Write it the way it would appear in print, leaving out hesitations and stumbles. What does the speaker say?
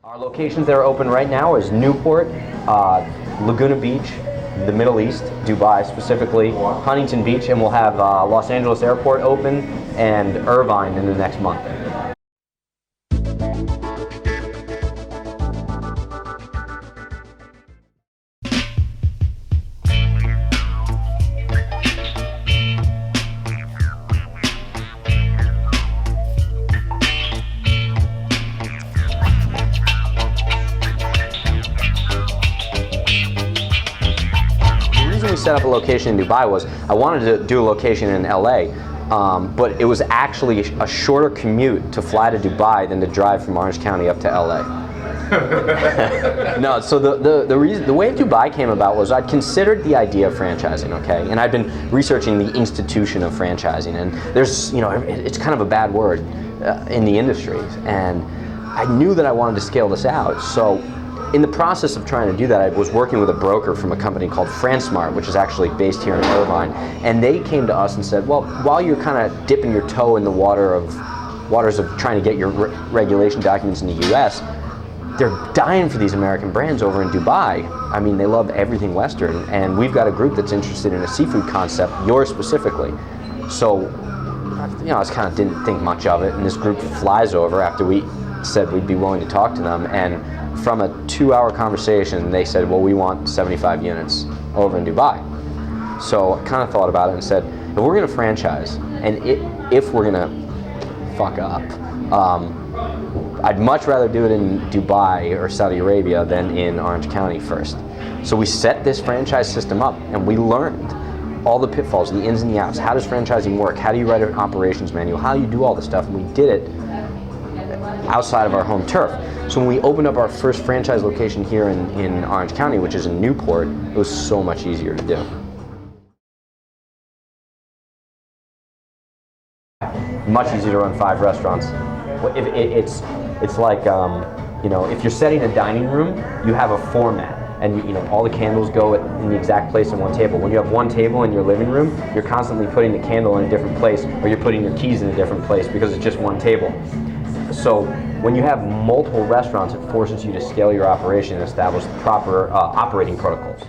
Our locations that are open right now is Newport, Laguna Beach, the Middle East, Dubai specifically, Huntington Beach, and we'll have Los Angeles Airport open and Irvine in the next month. We set up a location in Dubai was I wanted to do a location in LA, but it was actually a shorter commute to fly to Dubai than to drive from Orange County up to LA. No, so the way Dubai came about was I'd considered the idea of franchising, okay, and I'd been researching the institution of franchising, and there's, you know, it's kind of a bad word in the industry, and I knew that I wanted to scale this out. So in the process of trying to do that, I was working with a broker from a company called FranceSmart, which is actually based here in Irvine, and they came to us and said, well, while you're kind of dipping your toe in the waters of trying to get your regulation documents in the US, they're dying for these American brands over in Dubai. I mean, they love everything Western, and we've got a group that's interested in a seafood concept, yours specifically. So, you know, I just kind of didn't think much of it, and this group flies over after we said we'd be willing to talk to them, and from a 2-hour conversation, they said, well, we want 75 units over in Dubai. So I kind of thought about it and said, if we're going to franchise, and if we're going to fuck up, I'd much rather do it in Dubai or Saudi Arabia than in Orange County first. So we set this franchise system up, and we learned all the pitfalls, the ins and the outs. How does franchising work? How do you write an operations manual? How do you do all this stuff? And we did it outside of our home turf. So when we opened up our first franchise location here in Orange County, which is in Newport, it was so much easier to do. Much easier to run 5 restaurants. It's like, you know, if you're setting a dining room, you have a format, and you know, all the candles go in the exact place on one table. When you have one table in your living room, you're constantly putting the candle in a different place, or you're putting your keys in a different place because it's just one table. So when you have multiple restaurants, it forces you to scale your operation and establish the proper operating protocols.